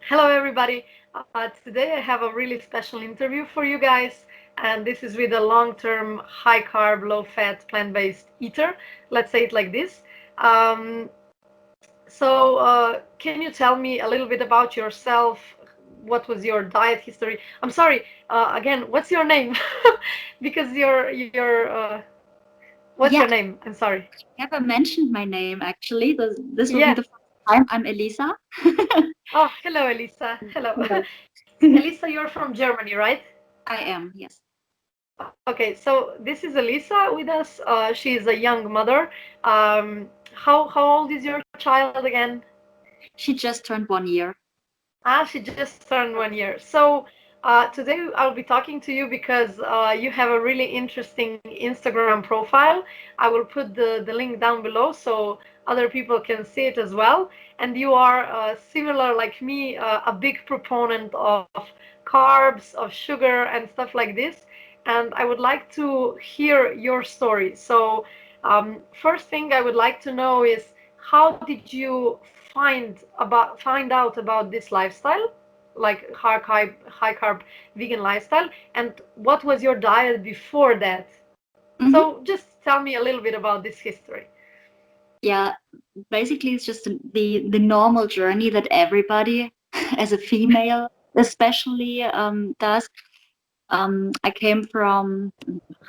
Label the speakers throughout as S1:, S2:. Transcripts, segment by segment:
S1: Hello, everybody. Today I have a really special interview for you guys, and this is with a long-term, high-carb, low-fat, plant-based eater. Let's say it like this. Um, can you tell me a little bit about yourself? What was your diet history? I'm sorry. Again, what's your name? Because what's
S2: Yeah,
S1: your name? I'm sorry.
S2: I never mentioned my name actually. This will be
S1: Yeah.
S2: the first time. I'm Elisa.
S1: Oh, hello, Elisa. Hello.
S2: Hello.
S1: Elisa, you're from Germany, right?
S2: I am, yes.
S1: Okay, so this is Elisa with us. She is a young mother. How old is your child again?
S2: She just turned 1 year.
S1: She just turned 1 year. So today I'll be talking to you because you have a really interesting Instagram profile. I will put the link down below so other people can see it as well. And you are similar like me, a big proponent of carbs, of sugar, and stuff like this. And I would like to hear your story. So first thing I would like to know is how did you find out about this lifestyle, like high carb vegan lifestyle, and what was your diet before that? So
S2: hmm
S1: just tell me a little bit about this history.
S2: Yeah, basically it's just the normal journey that everybody, as a female especially, does. I came from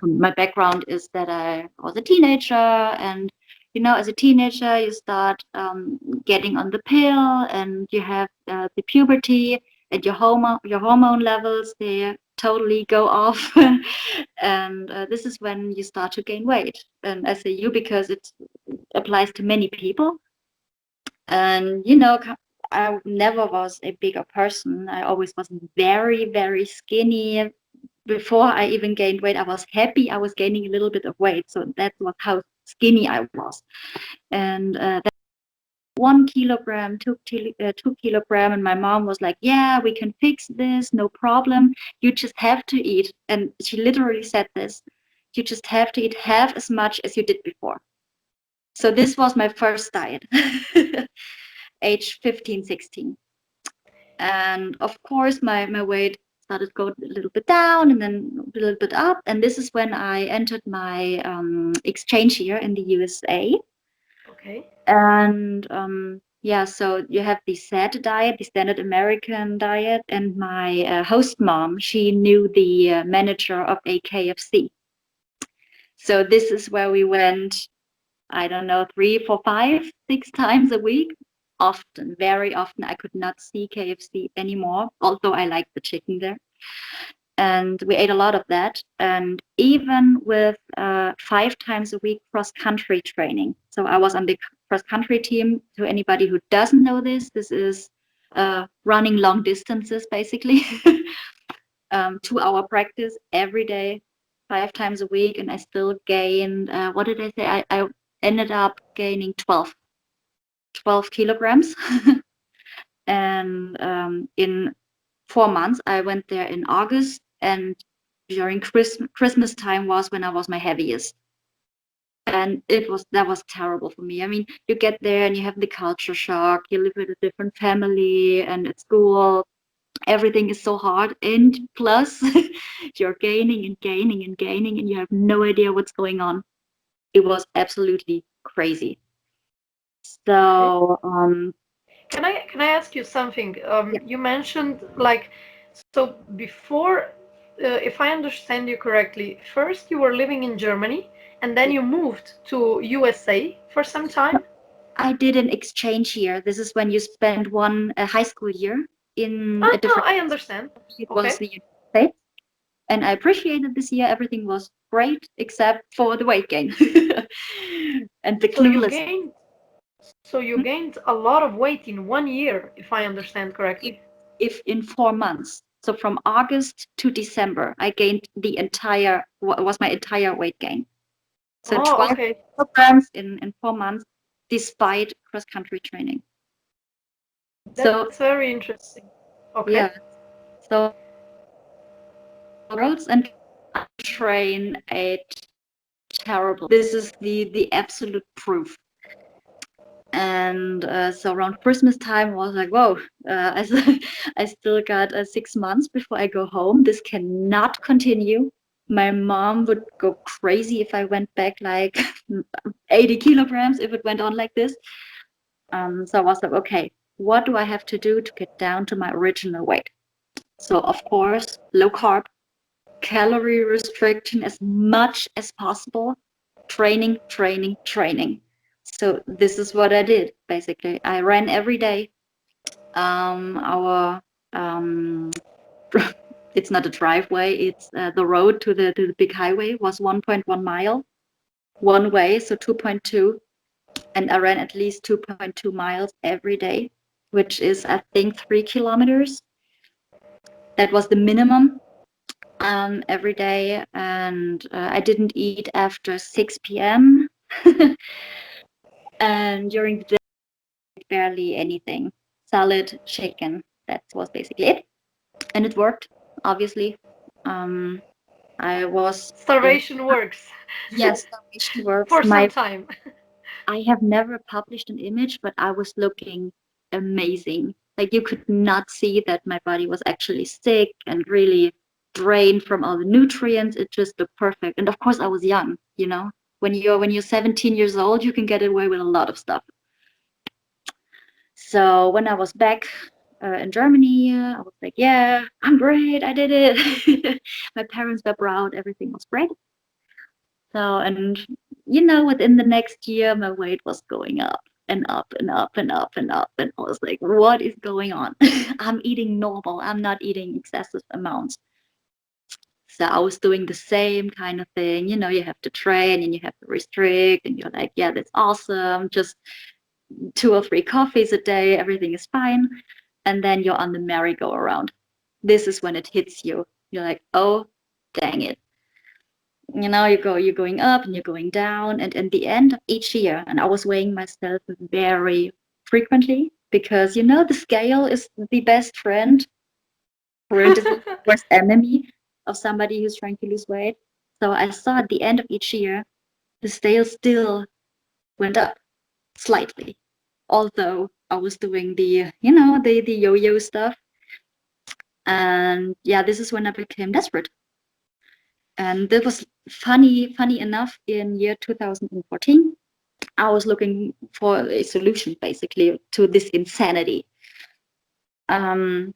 S2: my background is that I was a teenager, and as a teenager, you start getting on the pill, and you have the puberty, and your hormone levels they totally go off, and this is when you start to gain weight. And I say you because it applies to many people, and I never was a bigger person. I always was very, very skinny. Before I even gained weight, I was happy I was gaining a little bit of weight. So that was how skinny I was. And that 1 kilogram, 2 kilogram, and my mom was like, "Yeah, we can fix this, no problem. You just have to eat." And she literally said this: "You just have to eat half as much as you did before." So this was my first diet, age 15, 16. And of course, my weight started going a little bit down and then a little bit up. And this is when I entered my exchange year in the USA.
S1: Okay.
S2: And yeah, so you have the SAD diet, the standard American diet. And my host mom, she knew the manager of a KFC. So this is where we went, I don't know, 3, 4, 5, 6 times a week. Often, very often, I could not see KFC anymore, although I liked the chicken there. And we ate a lot of that. And even with 5 times a week cross country training. So I was on the cross country team. To anybody who doesn't know this, this is running long distances basically. 2 hour practice every day, 5 times a week. And I still gained, what did I say? I ended up gaining 12 kilograms. And in 4 months, I went there in August, and during Christmas time was when I was my heaviest. And that was terrible for me. I mean, you get there and you have the culture shock. You live with a different family, and at school, everything is so hard. And plus, you're gaining and gaining and gaining, and you have no idea what's going on. It was absolutely crazy.
S1: Okay.
S2: So,
S1: Can I ask you something?
S2: yeah.
S1: You mentioned like so before, if I understand you correctly, first you were living in Germany and then you moved to USA for some time.
S2: I did an exchange year. This is when you spend one high school year in a
S1: Ah,
S2: different
S1: I
S2: place.
S1: understand.
S2: It was
S1: Okay.
S2: the United States, and I appreciated this year. Everything was great except for the weight gain and the
S1: So you
S2: clueless.
S1: gained so you gained a lot of weight in 1 year, if I understand
S2: If,
S1: correctly.
S2: if in 4 months, so from August to December, I gained the entire was my entire weight gain. So
S1: Oh,
S2: 12
S1: okay.
S2: kilograms in 4 months, despite cross country training. So
S1: That's very interesting.
S2: yeah,
S1: Okay.
S2: so girls and train ate terrible. This is the absolute proof. And so around Christmas time, I was like, whoa, I still got 6 months before I go home. This cannot continue. My mom would go crazy if I went back like 80 kilograms if it went on like this. So I was like, okay, what do I have to do to get down to my original weight? So, of course, low carb, calorie restriction as much as possible, training, training, training. So this is what I did basically. I ran every day. Our it's not a driveway; it's the road to the big highway was 1.1 mile one way, so 2.2, and I ran at least 2.2 miles every day, which is I think 3 kilometers. That was the minimum every day, and I didn't eat after 6 p.m. And during the day, barely anything. Salad, chicken. That was basically it, and it worked. Obviously, um, I was in.
S1: Starvation works
S2: Yes, starvation works.
S1: for some time.
S2: I have never published an image, but I was looking amazing. Like you could not see that my body was actually sick and really drained from all the nutrients. It just looked perfect. And of course I was young, you know. When you're 17 years old, you can get away with a lot of stuff. So when I was back in Germany, I was like, yeah, I'm great. I did it. My parents were proud. Everything was great. So, and within the next year, my weight was going up and up and up and up and up. And I was like, what is going on? I'm eating normal. I'm not eating excessive amounts. So I was doing the same kind of thing. You have to train and you have to restrict, and you're like, yeah, that's awesome. Just 2 or 3 coffees a day, everything is fine. And then you're on the merry-go-round. This is when it hits you. You're like, oh, dang it. You're going up and you're going down, and in the end of each year, and I was weighing myself very frequently because the scale is the best friend, parentheses, worst enemy of somebody who's trying to lose weight. So I saw at the end of each year, the scale still went up slightly, although I was doing the yo-yo stuff. And yeah, this is when I became desperate. And that was funny enough. In year 2014, I was looking for a solution basically to this insanity. Um,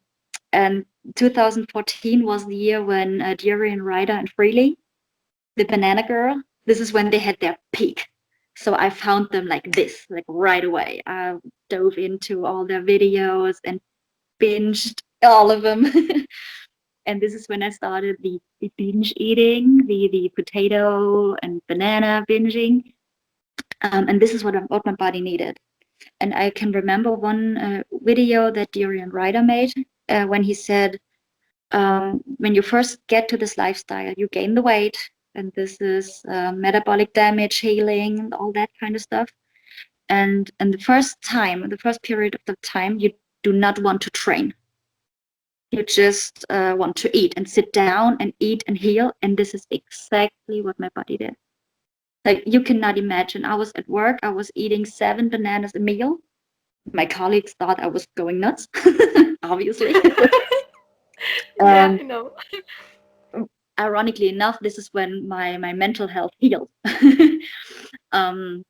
S2: and 2014 was the year when Durian Ryder and Freely, the Banana Girl, this is when they had their peak. So I found them like this, like right away. I dove into all their videos and binged all of them. And this is when I started the binge eating, the potato and banana binging. And this is what my body needed. And I can remember one video that Durian Ryder made when he said, when you first get to this lifestyle, you gain the weight, and this is metabolic damage, healing, all that kind of stuff. And the first period of the time, you do not want to train. You just want to eat and sit down and eat and heal. And this is exactly what my body did. Like you cannot imagine. I was at work, I was eating 7 bananas a meal. My colleagues thought I was going nuts, obviously.
S1: Yeah,
S2: um,
S1: I know.
S2: Ironically enough, this is when my mental health healed. um,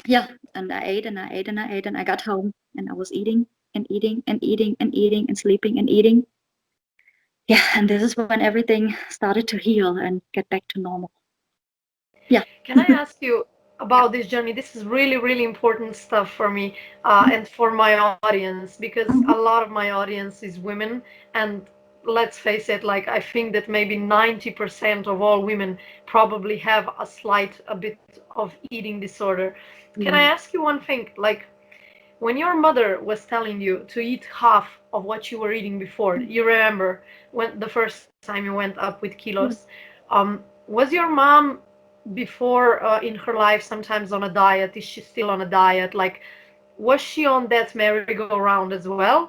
S2: yeah, and I ate and I ate and I ate, and I got home and I was eating and eating and eating and eating and sleeping and eating. Yeah, and this is when everything started to heal and get back to normal. Yeah.
S1: Can I ask you
S2: Yeah.
S1: about this journey? This is really, really important stuff for me and for my audience because a
S2: Mhm.
S1: lot of my audience is women. And let's face it, like I think that maybe 90% of all women probably have a bit of eating disorder. Can I
S2: Yeah.
S1: ask you one thing? Like when your mother was telling you to eat half of what you were eating before, you remember when the first time you went up with kilos, was your mom before in her life sometimes on a diet? Is she still on a diet? Like, was she on that merry-go-round as well?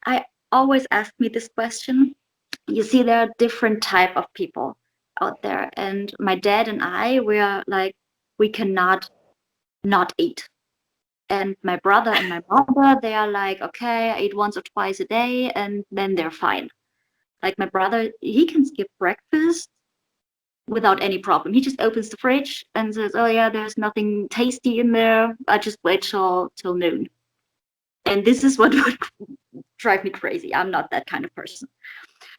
S2: I always ask me this question. You see, there are different type of people out there, and my dad and I, we are like, we cannot. not eat. And my brother and my mother, they are like, okay, I eat once or twice a day, and then they're fine. Like my brother, he can skip breakfast without any problem. He just opens the fridge and says, "Oh yeah, there's nothing tasty in there. I just wait till noon." And this is what would drive me crazy. I'm not that kind of person.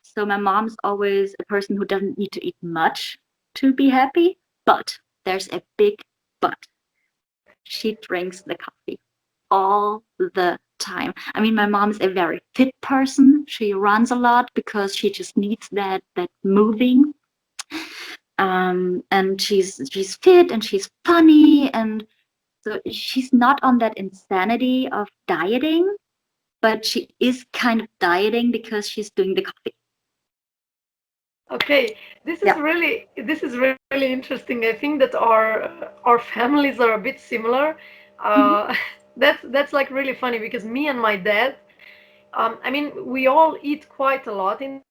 S2: So my mom's always a person who doesn't need to eat much to be happy, but there's a big but. She drinks the coffee all the time. I mean, my mom is a very fit person. She runs a lot because she just needs that moving. And she's fit and she's funny, and so she's not on that insanity of dieting, but she is kind of dieting because she's doing the coffee.
S1: Okay,
S2: Yeah.
S1: this is really interesting. I think that our families are a bit similar.
S2: Mhm.
S1: That's like really funny because me and my dad, I mean, we all eat quite a lot in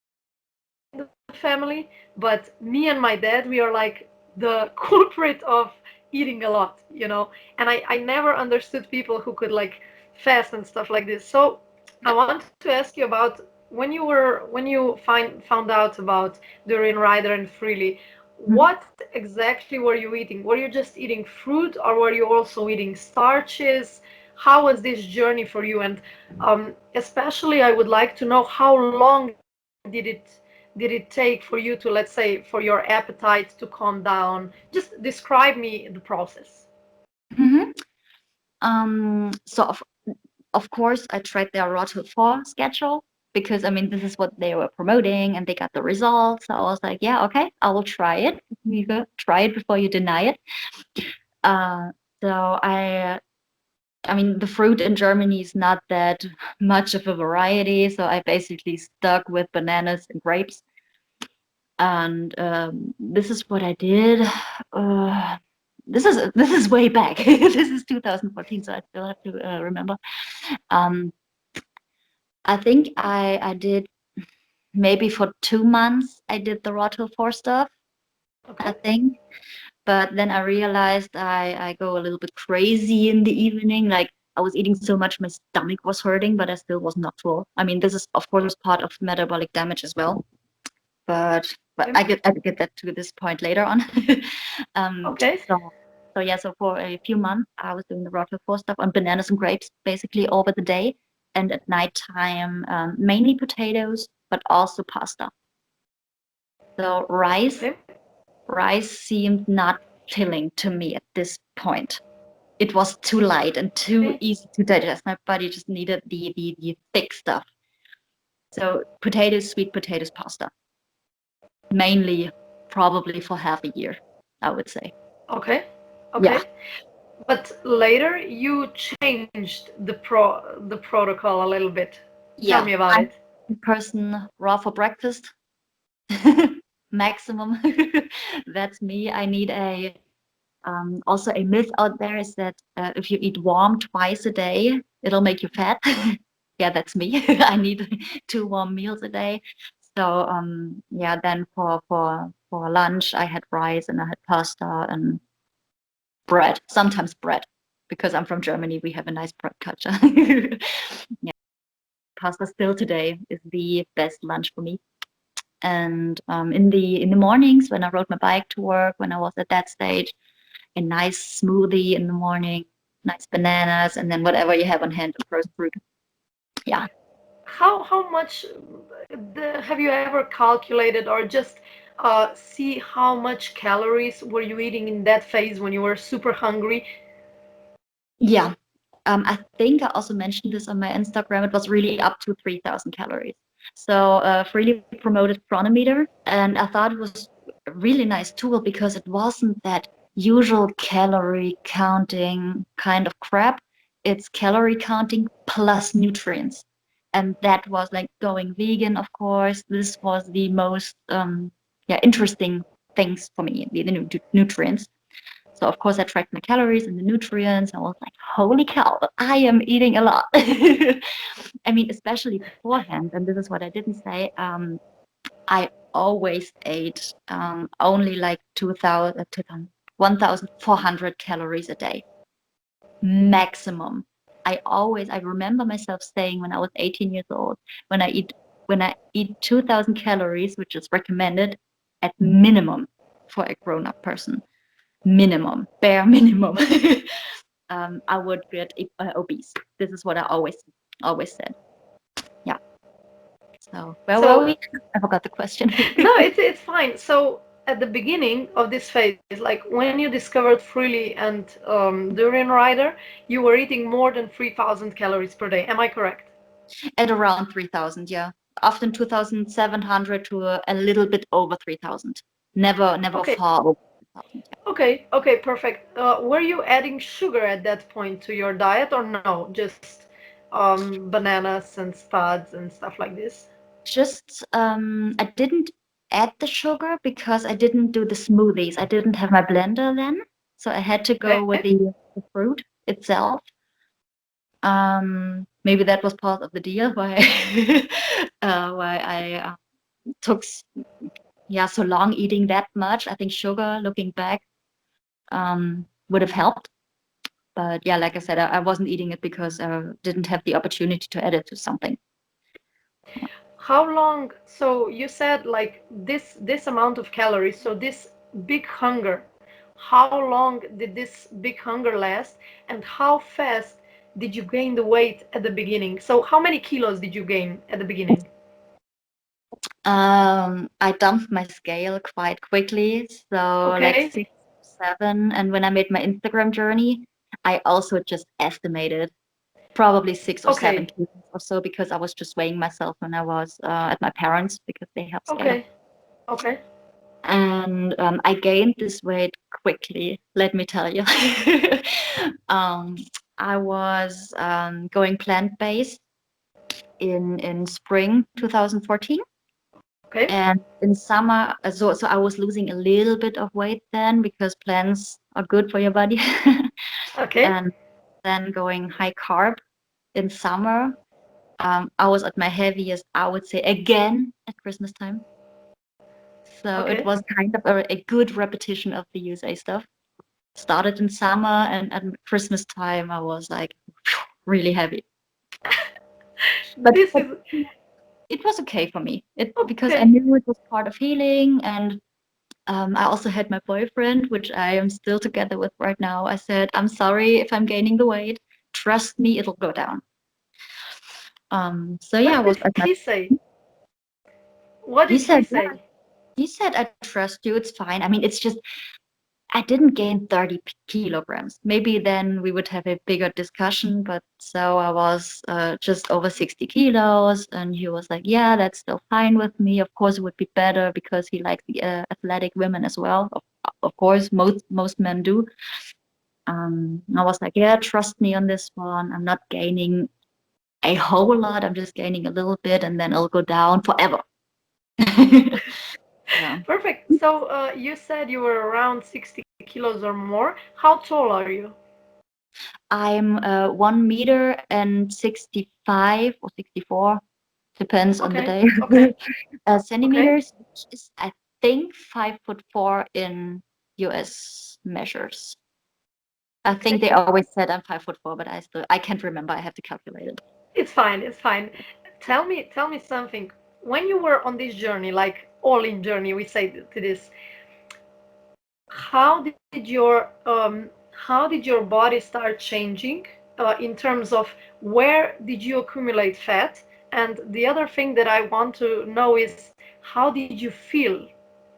S1: the family, but me and my dad, we are like the culprit of eating a lot, you know. And I never understood people who could like fast and stuff like this. So I want to ask you about when you found out about doing Rider and Freely, what
S2: Mhm.
S1: exactly were you eating? Were you just eating fruit or were you also eating starches? How was this journey for you? And especially, I would like to know how long did it take for you to, let's say, for your appetite to calm down? Just describe me the process.
S2: Mhm. So of course I tried their Roto 4 schedule because I mean this is what they were promoting and they got the results. So I was like, yeah, okay, I will try it. You go try it before you deny it. Uh, so I mean, the fruit in Germany is not that much of a variety, so I basically stuck with bananas and grapes. And this is what I did. Uh, this is way back. This is 2014, so I still have to remember. Um, I think I did maybe for 2 months. I did the Roto 4 stuff. I
S1: Okay.
S2: think. But then I realized I go a little bit crazy in the evening. Like I was eating so much, my stomach was hurting, but I still was not full. I mean, this is of course part of metabolic damage as well. But I get that to this point later on. um,
S1: Okay.
S2: so so yeah, so for a few months I was doing the Rotter 4 stuff on bananas and grapes basically over the day, and at nighttime mainly potatoes, but also pasta. So
S1: Okay.
S2: rice seemed not filling to me at this point. It was too light and too
S1: Okay.
S2: easy to digest. My body just needed the thick stuff. So potatoes, sweet potatoes, pasta, mainly probably for half a year, I would say.
S1: Okay.
S2: Yeah,
S1: Okay. But later you changed the protocol a little bit. Tell
S2: yeah.
S1: me about
S2: I'm
S1: it.
S2: a person raw for breakfast, maximum. That's me. I need also a myth out there is that if you eat warm twice a day, it'll make you fat. Yeah, that's me. I need 2 warm meals a day. So yeah, then for lunch I had rice and I had pasta and bread, sometimes bread, because I'm from Germany. We have a nice bread culture. Yeah, pasta still today is the best lunch for me. And in the mornings when I rode my bike to work, when I was at that stage, a nice smoothie in the morning, nice bananas, and then whatever you have on hand of frozen fruit. Yeah.
S1: How much have you ever calculated or just see how much calories were you eating in that phase when you were super hungry?
S2: Yeah. I think I also mentioned this on my Instagram. It was really up to 3,000 calories. So freely promoted chronometer, and I thought it was a really nice tool because it wasn't that usual calorie counting kind of crap. It's calorie counting plus nutrients, and that was like going vegan. Of course, this was the most yeah interesting things for me, the nutrients. So of course I tracked my calories and the nutrients. I was like, holy cow, I am eating a lot. I mean, especially beforehand, and this is what I didn't say. I always ate only like 1,400 calories a day. maximum. I remember myself saying when I was 18 years old, when I eat when I eat 2,000 calories, which is recommended at minimum for a grown-up person, minimum, bare minimum, I would get obese. This is what I always said. Yeah. So where were
S1: So
S2: we? I forgot the question.
S1: no, it's fine. So at the beginning of this phase, like when you discovered Freely and during Rider, you were eating more than 3,000 calories per day. Am I correct?
S2: At around 3,000, yeah. Often 2,700 to a little bit over 3,000. Never
S1: Okay,
S2: far over 3,000.
S1: okay, perfect. Were you adding sugar at that point to your diet or no? Just bananas and spuds and stuff like this?
S2: Just I didn't add the sugar because I didn't do the smoothies. I didn't have my blender then, so I had to go
S1: Okay,
S2: with the fruit itself. Maybe that was part of the deal why why I took so long eating that much. I think sugar, looking back, would have helped. But yeah, like I said, I wasn't eating it because I didn't have the opportunity to add it to something.
S1: how long? So you said like this amount of calories, so this big hunger. How long did this big hunger last, and how fast did you gain the weight at the beginning? So how many kilos did you gain at the beginning?
S2: I dumped my scale quite quickly, so like
S1: Okay,
S2: 6, 7. And when I made my Instagram journey, I also just estimated probably 6 or 7
S1: okay,
S2: kilos or so because I was just weighing myself when I was at my parents because they have scale.
S1: okay, okay,
S2: And I gained this weight quickly, let me tell you. um, I was going plant-based in spring 2014.
S1: okay,
S2: And in summer, so I was losing a little bit of weight then because plants are good for your body.
S1: okay,
S2: And then going high carb in summer, I was at my heaviest, I would say, again at Christmas time. So it
S1: okay.
S2: was kind of a good repetition of the USA stuff. Started in summer, and at Christmas time, I was like really heavy. But,
S1: This
S2: but
S1: is
S2: it was okay for me. It because I
S1: okay.
S2: knew it was part of healing, and I also had my boyfriend, which I am still together with right now. I said, I'm sorry if I'm gaining the weight. Trust me, it'll go down. So yeah, I
S1: What
S2: was
S1: did
S2: at my.
S1: he say? What
S2: He
S1: did he
S2: said, yeah,
S1: say?
S2: he said, I trust you. It's fine. I mean, it's just I didn't gain 30 kilograms. Maybe then we would have a bigger discussion. But so I was just over 60 kilos, and he was like, yeah, that's still fine with me. Of course, it would be better because he likes the athletic women as well. Of course, most men do. I was like, yeah, trust me on this one. I'm not gaining a whole lot. I'm just gaining a little bit, and then it'll go down forever. Yeah.
S1: Perfect. So you said you were around 60 kilos or more. How tall are you?
S2: I'm 1 meter and 65 or 64, depends on the
S1: Okay,
S2: day.
S1: okay, okay.
S2: Centimeters, which is I think 5'4" in US measures. I think
S1: Okay.
S2: they always said I'm 5'4", but I can't remember. I have to calculate it.
S1: It's fine, it's fine. Tell me something. When you were on this journey, like all in journey, we say to this, how did your body start changing in terms of where did you accumulate fat? And the other thing that I want to know is how did you feel?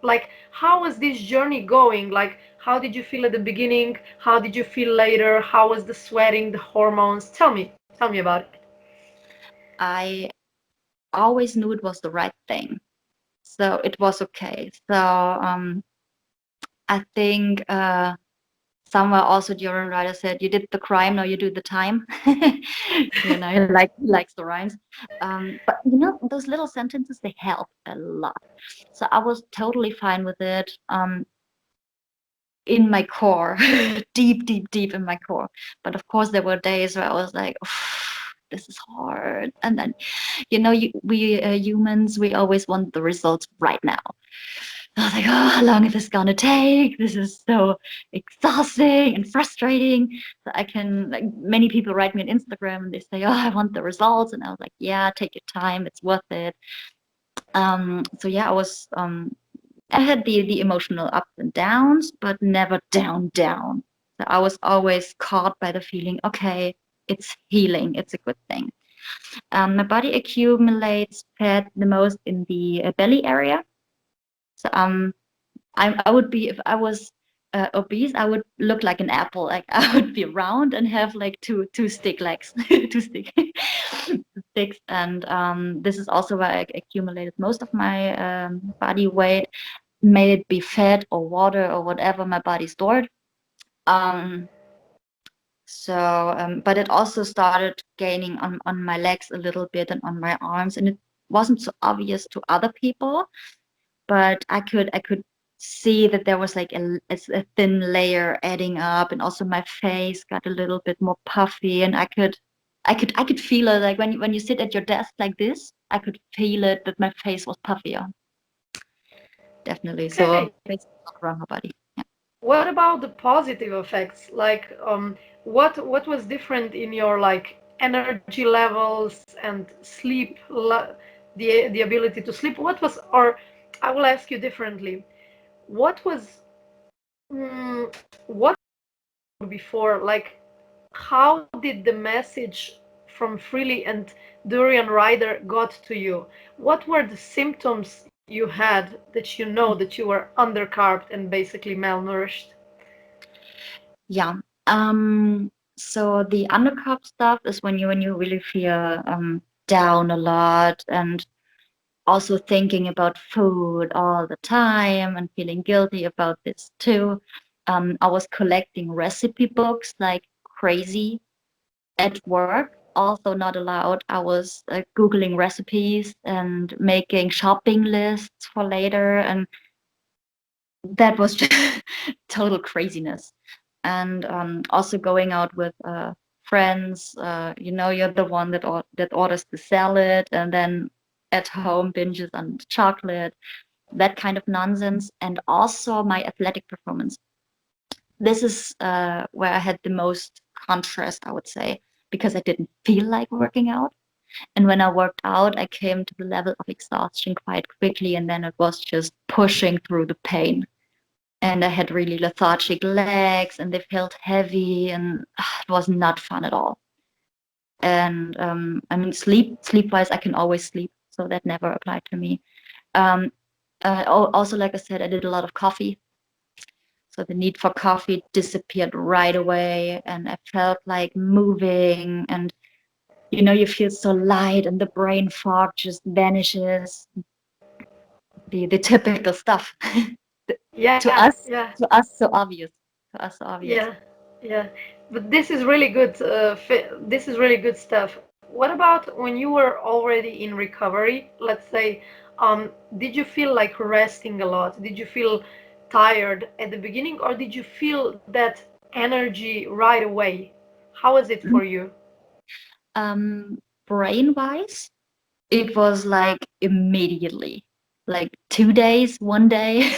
S1: Like how was this journey going? Like how did you feel at the beginning? How did you feel later? How was the sweating, the hormones? Tell me about it.
S2: I always knew it was the right thing, so it was okay. So I think somewhere also during writer said, "You did the crime, now you do the time." He likes the rhymes. But those little sentences, they help a lot. So I was totally fine with it. In my core, deep, deep, deep in my core. But of course, there were days where I was like, "This is hard." And then, we humans, we always want the results right now. I was like, oh, how long is this gonna take? This is so exhausting and frustrating. So I can, like, many people write me on Instagram and they say, oh, I want the results. And I was like, yeah, take your time, it's worth it. So yeah, I had the emotional ups and downs, but never down. So I was always caught by the feeling, okay, it's healing, it's a good thing. My body accumulates fat the most in the belly area. So I would be, if I was obese, I would look like an apple. Like I would be round and have like two stick legs, two stick sticks. And this is also where I accumulated most of my body weight. May it be fat or water or whatever my body stored. Um, but it also started gaining on my legs a little bit and on my arms, and it wasn't so obvious to other people, but I could see that there was like a thin layer adding up, and also my face got a little bit more puffy, and I could feel it, like when you sit at your desk like this, I could feel it that my face was puffier, definitely. So
S1: Okay.
S2: it's not around my body. Yeah.
S1: What about the positive effects? Like, what was different in your like energy levels and sleep, the ability to sleep? What was, or I will ask you differently. What was, what before? Like, how did the message from Freely and Durian Rider got to you? What were the symptoms you had that you know that you were undercarbed and basically malnourished?
S2: Yeah. So the undercarb stuff is when you really feel down a lot, and also thinking about food all the time and feeling guilty about this too. I was collecting recipe books like crazy at work, also not allowed. I was Googling recipes and making shopping lists for later, and that was just total craziness. And also going out with friends, you're the one that orders the salad and then at home binges on chocolate, that kind of nonsense. And also my athletic performance. This is where I had the most contrast, I would say, because I didn't feel like working out. And when I worked out, I came to the level of exhaustion quite quickly, and then it was just pushing through the pain. And I had really lethargic legs, and they felt heavy, and it was not fun at all. And I mean, sleep wise, I can always sleep, so that never applied to me. Um, Also, like I said, I did a lot of coffee, so the need for coffee disappeared right away, and I felt like moving, and you feel so light, and the brain fog just vanishes. The typical stuff. to
S1: Yeah,
S2: us,
S1: yeah,
S2: to us, so obvious. To us, so obvious.
S1: yeah, yeah. But this is really good. This is really good stuff. What about when you were already in recovery? Let's say, did you feel like resting a lot? Did you feel tired at the beginning, or did you feel that energy right away? How was it for you?
S2: Um, Brain wise, it was like immediately, like 2 days, one day.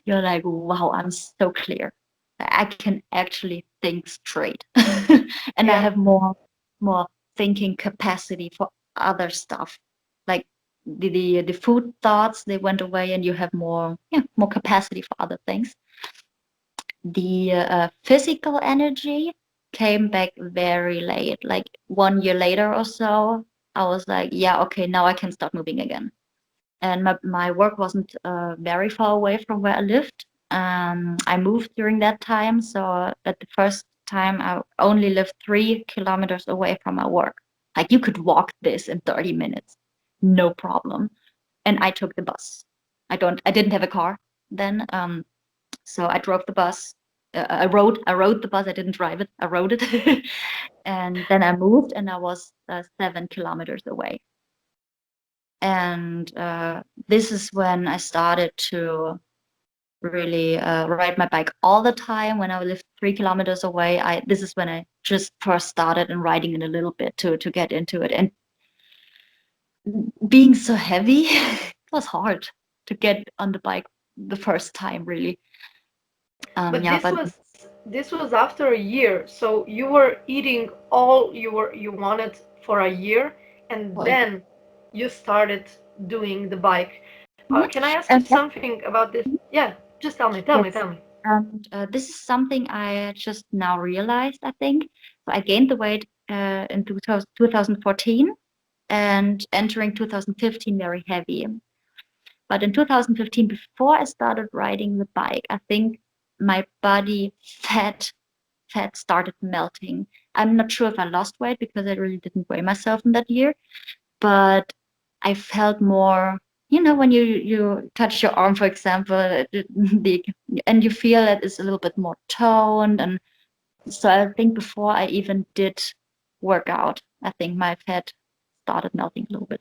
S2: You're like, wow, I'm so clear. I can actually think straight. And I
S1: Yeah.
S2: have more thinking capacity for other stuff. Like the food thoughts, they went away, and you have more capacity for other things. The physical energy came back very late, like 1 year later or so. I was like, yeah, okay, now I can start moving again. And my work wasn't very far away from where I lived. I moved during that time. So at the first time, I only lived 3 kilometers away from my work. Like you could walk this in 30 minutes, no problem. And I took the bus. I didn't have a car then. So I drove the bus. I rode the bus. I didn't drive it. I rode it. And then I moved, and I was 7 kilometers away. And this is when I started to really ride my bike all the time. When I lived 3 kilometers away, this is when I just first started and riding it a little bit to get into it. And being so heavy, it was hard. to get on the bike the first time, really.
S1: But
S2: Yeah, but
S1: this was after a year, so you were eating all you wanted for a year, and
S2: well,
S1: then you started doing the bike.
S2: mhm.
S1: Can I ask you
S2: And
S1: something about this? Yeah, just tell me, tell me, tell
S2: yes,
S1: me.
S2: and this is something I just now realized, I think. So I gained the weight in 2014 and entering 2015 very heavy. But in 2015, before I started riding the bike, I think my body fat started melting. I'm not sure if I lost weight because I really didn't weigh myself in that year, but I felt more, when you touch your arm, for example, the, and you feel that it's a little bit more toned. And so I think before I even did work out, I think my fat started melting a little bit.